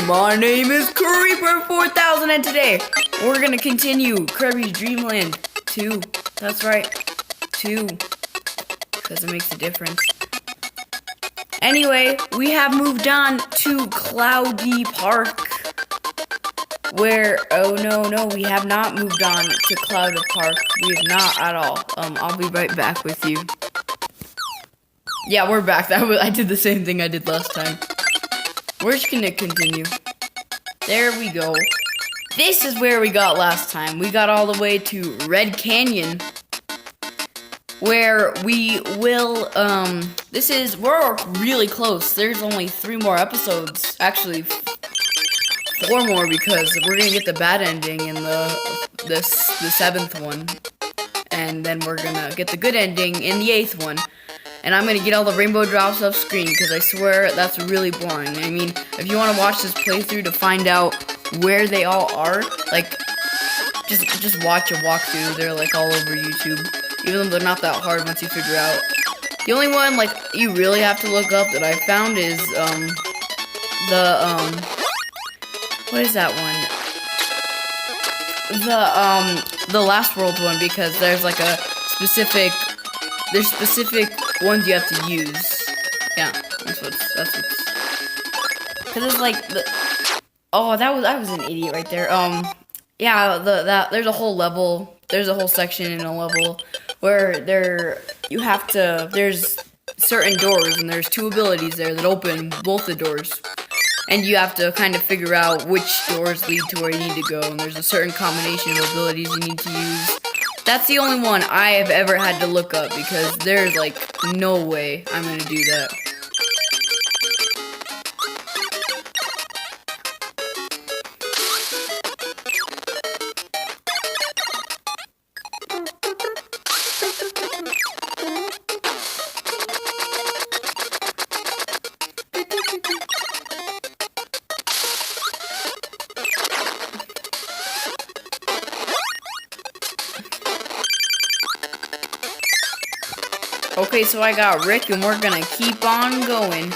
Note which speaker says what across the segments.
Speaker 1: Hey, my name is Creeper4000 and today we're gonna continue Kirbys Dreamland 2. That's right, 2. Because it makes a difference. Anyway, we have moved on to Cloudy Park. Oh no, we have not moved on to Cloudy Park. We have not at all. I'll be right back with you. Yeah, we're back. I did the same thing I did last time. We're just gonna continue. There we go. This is where we got last time. We got all the way to Red Canyon, where we will, we're really close. There's only 3 more episodes. Actually, 4 more, because we're gonna get the bad ending in the 7th one. And then we're gonna get the good ending in the 8th one. And I'm gonna get all the rainbow drops off screen, because I swear that's really boring. I mean, if you want to watch this playthrough to find out where they all are, like, just watch a walkthrough. They're like all over YouTube, even though they're not that hard once you figure out. The only one like you really have to look up that I found is what is that one? The Last World one, because there's like specific ones you have to use. Yeah, that's what's. Cause it's like I was an idiot right there. Yeah, there's a whole level. There's a whole section in a level where there's certain doors, and there's 2 abilities there that open both the doors. And you have to kind of figure out which doors lead to where you need to go, and there's a certain combination of abilities you need to use. That's the only one I have ever had to look up, because there's like no way I'm gonna do that. Okay, so I got Rick, and we're gonna keep on going.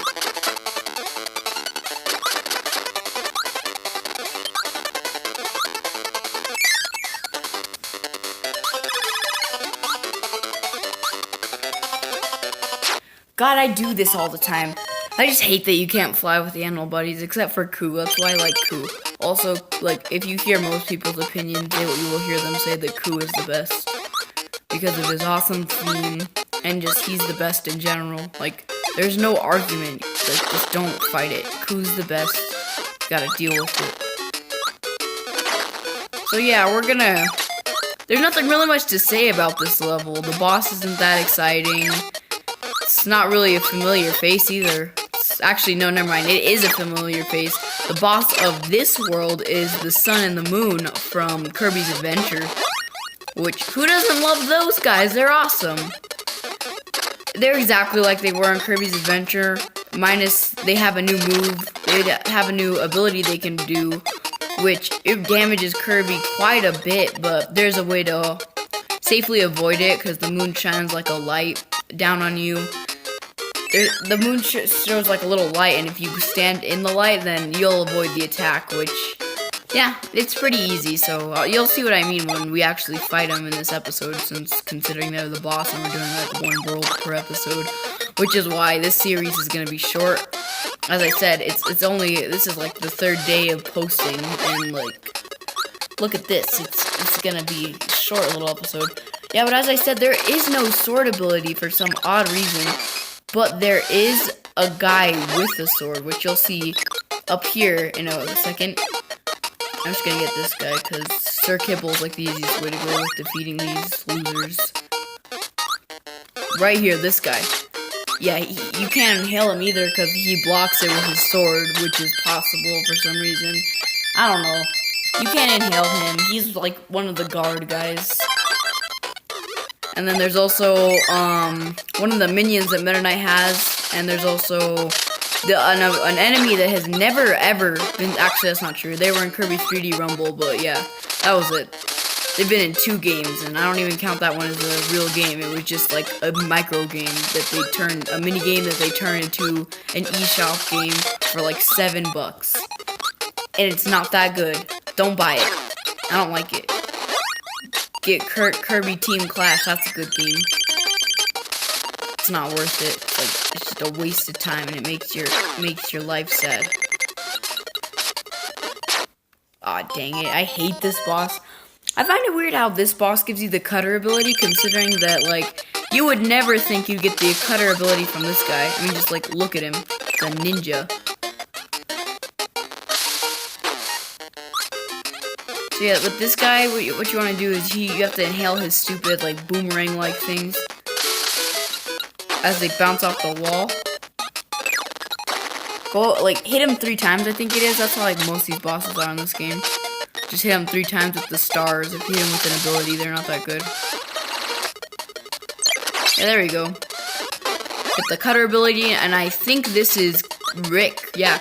Speaker 1: God, I do this all the time. I just hate that you can't fly with the animal buddies, except for Coo. That's why I like Coo. Also, like, if you hear most people's opinions, you will hear them say that Coo is the best, because of his awesome theme. And he's the best in general. Like, there's no argument. Like, just don't fight it. Coo's the best. You gotta deal with it. So yeah, there's nothing really much to say about this level. The boss isn't that exciting. It's not really a familiar face either. Actually, no, never mind. It is a familiar face. The boss of this world is the sun and the moon from Kirby's Adventure. Which, who doesn't love those guys? They're awesome. They're exactly like they were in Kirby's Adventure, minus they have a new move, they have a new ability they can do, which it damages Kirby quite a bit, but there's a way to safely avoid it, because the moon shines like a light down on you. The moon shows like a little light, and if you stand in the light, then you'll avoid the attack, which, yeah, it's pretty easy, so you'll see what I mean when we actually fight them in this episode, since considering they're the boss and we're doing like 1 world per episode, which is why this series is going to be short. As I said, this is like the 3rd day of posting, and like, look at this, it's going to be a short little episode. Yeah, but as I said, there is no sword ability for some odd reason, but there is a guy with a sword, which you'll see up here in a second. I'm just gonna get this guy, because Sir Kibble's like the easiest way to go with defeating these losers. Right here, this guy. Yeah, you can't inhale him either, because he blocks it with his sword, which is possible for some reason. I don't know. You can't inhale him. He's like one of the guard guys. And then there's also one of the minions that Meta Knight has, and there's also an enemy that has never ever been. Actually, that's not true. They were in Kirby 3D Rumble, but yeah, that was it. They've been in 2 games, and I don't even count that one as a real game. It was just like a micro game that they a mini game that they turned into an eShop game for like $7. and it's not that good. Don't buy it. I don't like it. Get Kirby Team Clash. That's a good game. It's not worth it. It's just a waste of time, and it makes your life sad. Aw, dang it. I hate this boss. I find it weird how this boss gives you the cutter ability, considering that, like, you would never think you'd get the cutter ability from this guy. I mean, just, like, look at him. It's a ninja. So, yeah, with this guy, what you want to do is you have to inhale his stupid, like, boomerang-like things as they bounce off the wall. Go, like, hit him 3 times, I think it is. That's how, like, most of these bosses are in this game. Just hit them 3 times with the stars. If you hit them with an ability, they're not that good. Yeah, there we go. Get the cutter ability, and I think this is Rick. Yeah.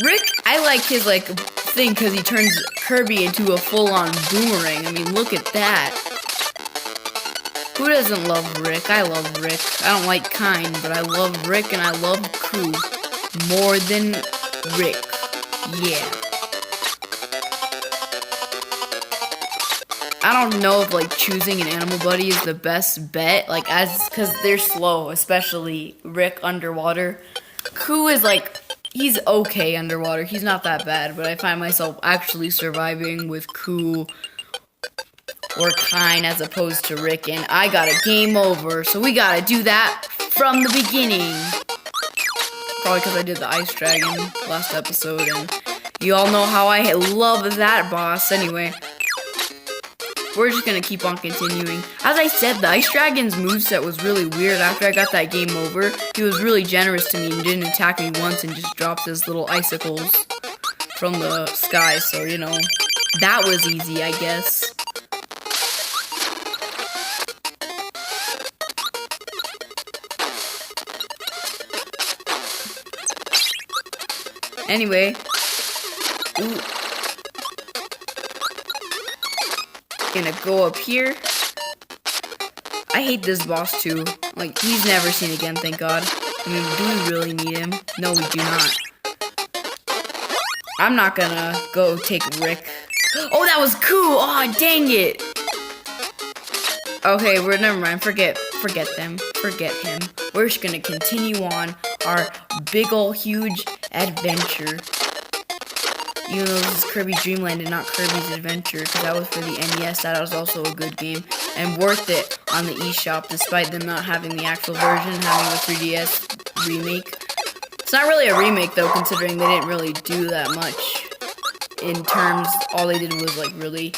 Speaker 1: Rick, I like his, like, thing because he turns Kirby into a full-on boomerang. I mean, look at that. Who doesn't love Rick? I love Rick. I don't like Kind, but I love Rick, and I love Crew more than Rick. Yeah. I don't know if, like, choosing an animal buddy is the best bet, like, because they're slow, especially Rick underwater. Ku is, like, he's okay underwater. He's not that bad, but I find myself actually surviving with Ku or Kind as opposed to Rick, and I got a game over, so we gotta do that from the beginning. Probably because I did the Ice Dragon last episode, and you all know how I love that boss. Anyway. We're just gonna keep on continuing. As I said, the Ice Dragon's moveset was really weird. After I got that game over, he was really generous to me and didn't attack me once and just drops his little icicles from the sky. So, you know, that was easy, I guess. Anyway. Ooh. Gonna go up here. I hate this boss too. Like, he's never seen again, thank God. I mean, do we really need him? No, we do not. I'm not gonna go take Rick. Oh, that was cool! Oh, dang it! Okay, never mind. Forget them. Forget him. We're just gonna continue on our big ol' huge adventure. Even though this is Kirbys Dreamland and not Kirby's Adventure, because that was for the NES, that was also a good game, and worth it on the eShop, despite them not having the actual version, having a 3DS remake. It's not really a remake, though, considering they didn't really do that much in terms, all they did was, like, really,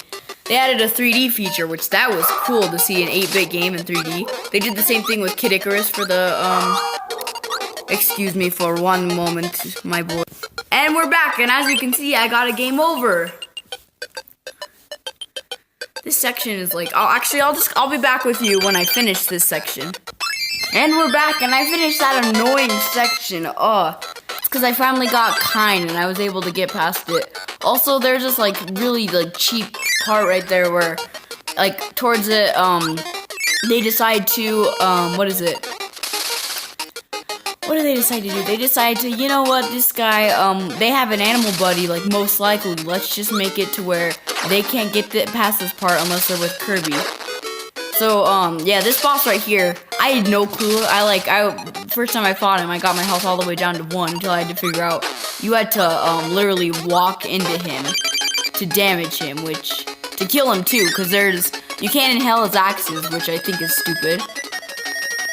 Speaker 1: they added a 3D feature, which that was cool to see an 8-bit game in 3D. They did the same thing with Kid Icarus for the, excuse me for one moment, my boy. And we're back, and as you can see, I got a game over. This section is like, I'll be back with you when I finish this section. And we're back, and I finished that annoying section. It's because I finally got Kind, and I was able to get past it. Also, there's this, like, really, like, cheap part right there where, like, towards it, they decide to, what is it? What do they decide to do? They decide to, you know what, this guy, they have an animal buddy, like, most likely. Let's just make it to where they can't get past this part unless they're with Kirby. So, yeah, this boss right here, I had no clue. First time I fought him, I got my health all the way down to 1 until I had to figure out you had to, literally walk into him to damage him, to kill him too, because you can't inhale his axes, which I think is stupid.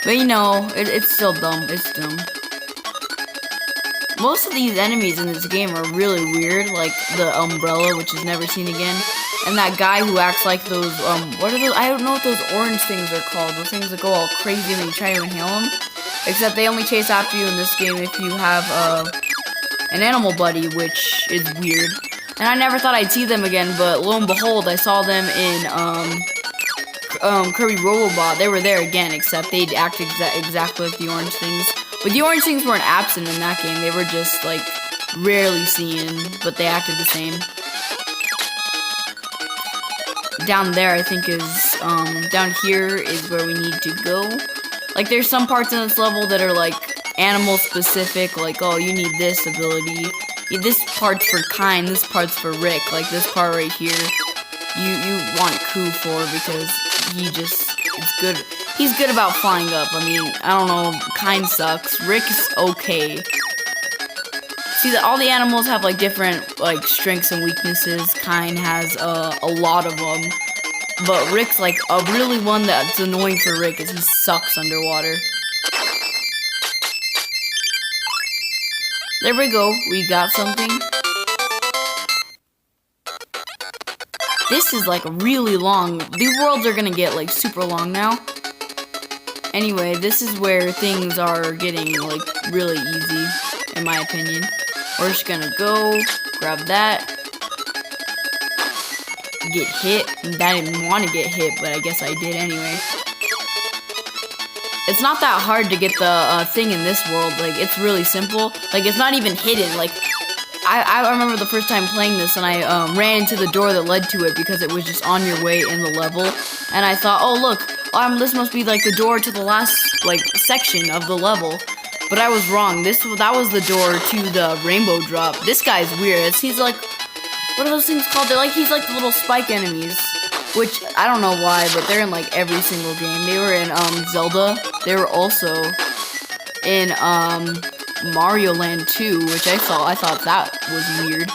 Speaker 1: But you know, it's still dumb. It's dumb. Most of these enemies in this game are really weird, like the umbrella, which is never seen again, and that guy who acts like those, what are those? I don't know what those orange things are called. Those things that go all crazy when you try to inhale them. Except they only chase after you in this game if you have, an animal buddy, which is weird. And I never thought I'd see them again, but lo and behold, I saw them in, Kirby Robobot. They were there again, except they'd act exactly like the orange things. But the orange things weren't absent in that game. They were just, like, rarely seen, but they acted the same. Down there, I think is, down here is where we need to go. Like, there's some parts in this level that are, like, animal specific, like, oh, you need this ability, this part's for Kind, this part's for Rick. Like this part right here, you want Koo for because it's good. He's good about flying up. I mean, I don't know, Kind sucks. Rick is okay. See, all the animals have like different like strengths and weaknesses. Kind has a lot of them, but Rick's like a really one that's annoying for Rick is he sucks underwater. There we go. We got something. This is like really long. The worlds are gonna get like super long now. Anyway, this is where things are getting like really easy, in my opinion. We're just gonna go, grab that, get hit. I didn't want to get hit, but I guess I did anyway. It's not that hard to get the thing in this world. Like, it's really simple. Like, it's not even hidden. Like, I remember the first time playing this, and I ran into the door that led to it because it was just on your way in the level. And I thought, oh, look, this must be, like, the door to the last, like, section of the level. But I was wrong. That was the door to the rainbow drop. This guy's weird. He's like, what are those things called? He's like the little spike enemies. Which, I don't know why, but they're in like every single game. They were in Zelda. They were also in Mario Land 2, which I thought that was weird.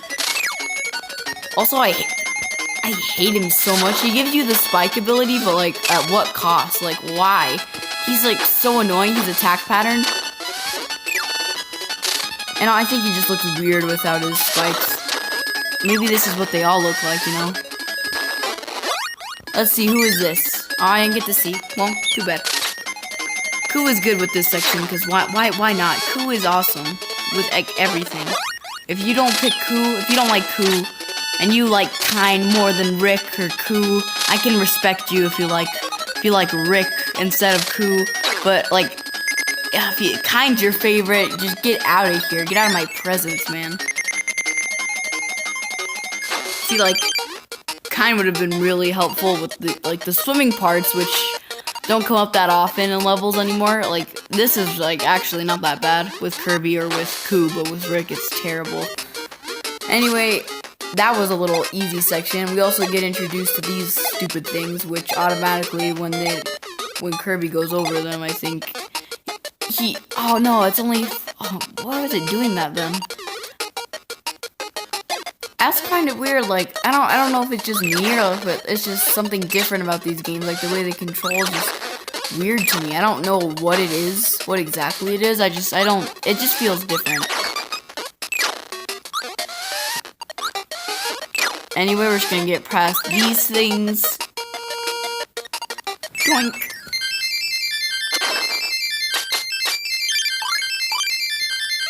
Speaker 1: Also, I hate him so much. He gives you the spike ability, but like, at what cost? Like, why? He's like so annoying, his attack pattern. And I think he just looks weird without his spikes. Maybe this is what they all look like, you know? Let's see, who is this? Oh, I didn't get to see. Well, too bad. Koo is good with this section, because why not? Koo is awesome with like, everything. If you don't pick Koo, if you don't like Koo, and you like Kind more than Rick or Koo, I can respect you if you like Rick instead of Koo. But like, if Kind's your favorite, just get out of here. Get out of my presence, man. See, like, Kind would have been really helpful with the swimming parts, which don't come up that often in levels anymore. Like, this is like actually not that bad with Kirby or with Koo, but with Rick it's terrible. Anyway, that was a little easy section. We also get introduced to these stupid things, which automatically when Kirby goes over them, I think oh no, it's only, why was it doing that then? That's kind of weird. Like, I don't know if it's just me or if it's just something different about these games. Like, the way they control is just weird to me. I don't know what it is, what exactly it is. It just feels different. Anyway, we're just gonna get past these things. Doink.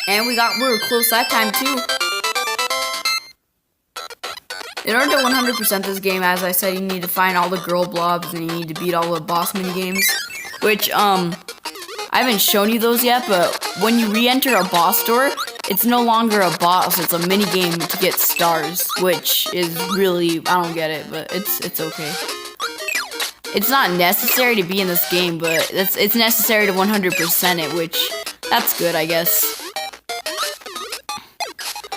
Speaker 1: And we were close that time too. In order to 100% this game, as I said, you need to find all the girl blobs and you need to beat all the boss minigames. Which, I haven't shown you those yet, but when you re-enter a boss door, it's no longer a boss, it's a minigame to get stars. Which is really, I don't get it, but it's okay. It's not necessary to be in this game, but it's necessary to 100% it, which, that's good, I guess.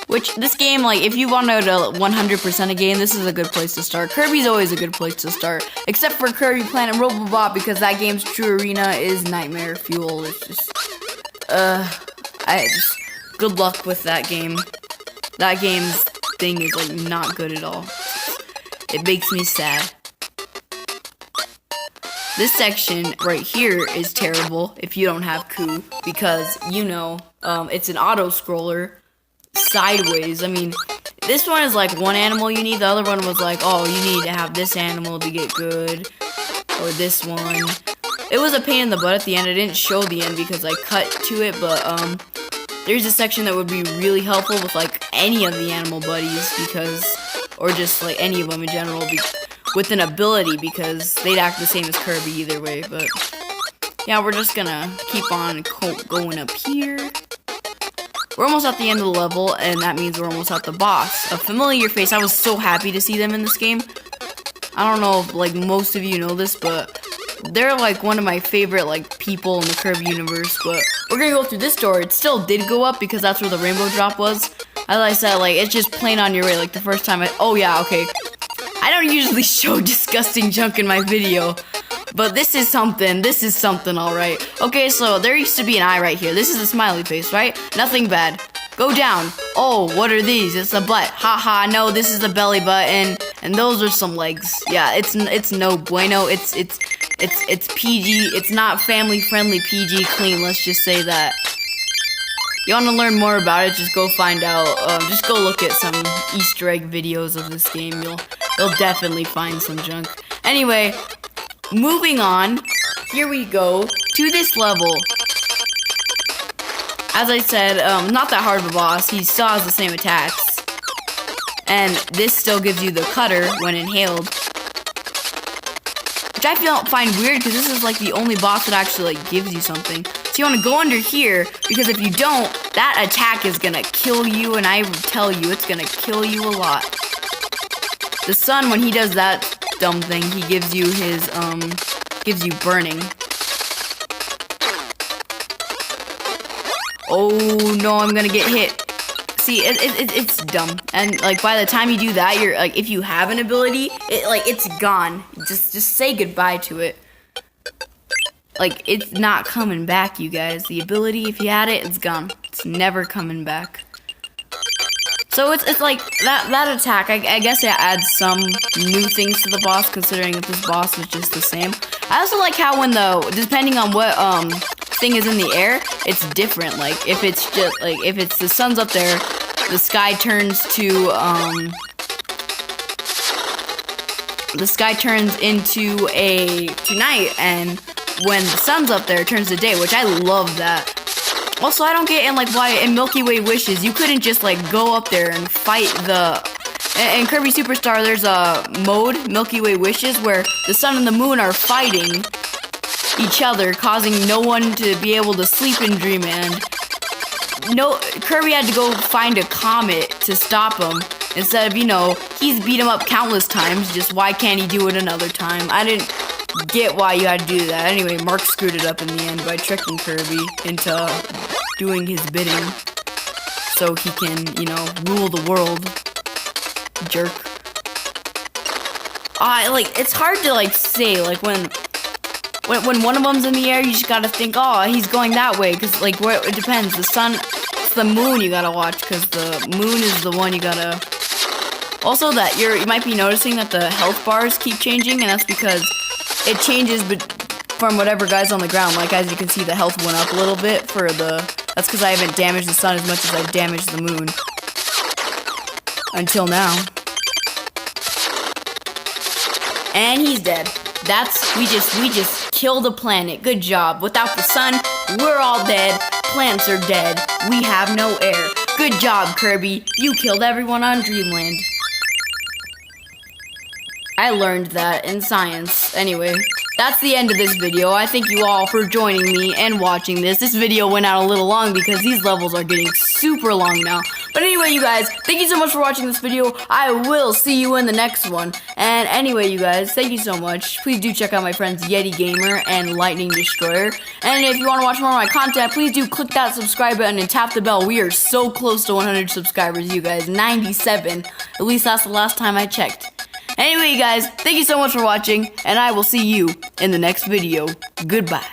Speaker 1: Which, this game, like, if you want to 100% a game, this is a good place to start. Kirby's always a good place to start. Except for Kirby Planet Robobot, because that game's true arena is nightmare fuel. It's just, good luck with that game. That game's thing is, like, not good at all. It makes me sad. This section right here is terrible if you don't have Koo, because, you know, it's an auto-scroller. Sideways. I mean, this one is like one animal you need. The other one was like, oh, you need to have this animal to get good. Or this one. It was a pain in the butt at the end. I didn't show the end because I cut to it, but there's a section that would be really helpful with like any of the animal buddies or just like any of them in general with an ability, because they'd act the same as Kirby either way. But yeah, we're just gonna keep on going up here. We're almost at the end of the level, and that means we're almost at the boss. A familiar face. I was so happy to see them in this game. I don't know if, like, most of you know this, but they're, like, one of my favorite, like, people in the Kirby universe. But we're gonna go through this door. It still did go up, because that's where the rainbow drop was. As I said, like, it's just plain on your way. Like, the first time oh yeah, okay. I don't usually show disgusting junk in my video, but this is something, alright. Okay, so there used to be an eye right here. This is a smiley face, right? Nothing bad. Go down. Oh, what are these? It's a butt. Haha, no, this is the belly button, and those are some legs. Yeah, it's no bueno. It's PG. It's not family friendly, PG clean. Let's just say that. You want to learn more about it? Just go find out. Just go look at some Easter egg videos of this game. You'll definitely find some junk. Anyway, moving on. Here we go to this level. As I said, not that hard of a boss. He still has the same attacks. And this still gives you the cutter when inhaled. Which I find weird because this is like the only boss that actually like gives you something. So you want to go under here because if you don't, that attack is going to kill you, and I tell you, it's going to kill you a lot. The sun, when he does that dumb thing, he gives you his, gives you burning. Oh no, I'm gonna get hit. See, it's dumb. And like by the time you do that, you're like, if you have an ability, it's gone. Just say goodbye to it. Like, it's not coming back, you guys. The ability, if you had it, it's gone. It's never coming back. So it's like that attack. I guess it adds some new things to the boss, considering if this boss is just the same. I also like how when depending on what thing is in the air, it's different. Like if it's just like if it's the sun's up there, the sky turns to into night, and when the sun's up there, it turns to day, which I love that. Also, I don't get why in Milky Way Wishes you couldn't just like go up there and fight in Kirby Superstar. There's a mode, Milky Way Wishes, where the sun and the moon are fighting each other, causing no one to be able to sleep in Dreamland. No, Kirby had to go find a comet to stop him. Instead of, he's beat him up countless times, just why can't he do it another time? I didn't get why you had to do that. Anyway, Mark screwed it up in the end by tricking Kirby into doing his bidding so he can, rule the world. Jerk. It's hard to, say, when one of them's in the air, you just gotta think, oh, he's going that way, because, it depends. The sun, it's the moon you gotta watch, because the moon is the one you gotta... Also, that you might be noticing that the health bars keep changing, and that's because it changes from whatever guy's on the ground. Like, as you can see, the health went up a little bit that's because I haven't damaged the sun as much as I've damaged the moon. Until now. And he's dead. We just killed the planet. Good job. Without the sun, we're all dead. Plants are dead. We have no air. Good job, Kirby. You killed everyone on Dreamland. I learned that in science. Anyway, that's the end of this video. I thank you all for joining me and watching this. This video went out a little long because these levels are getting super long now. But anyway, you guys, thank you so much for watching this video. I will see you in the next one. And anyway, you guys, thank you so much. Please do check out my friends Yeti Gamer and Lightning Destroyer. And if you want to watch more of my content, please do click that subscribe button and tap the bell. We are so close to 100 subscribers, you guys. 97. At least that's the last time I checked. Anyway, you guys, thank you so much for watching, and I will see you in the next video. Goodbye.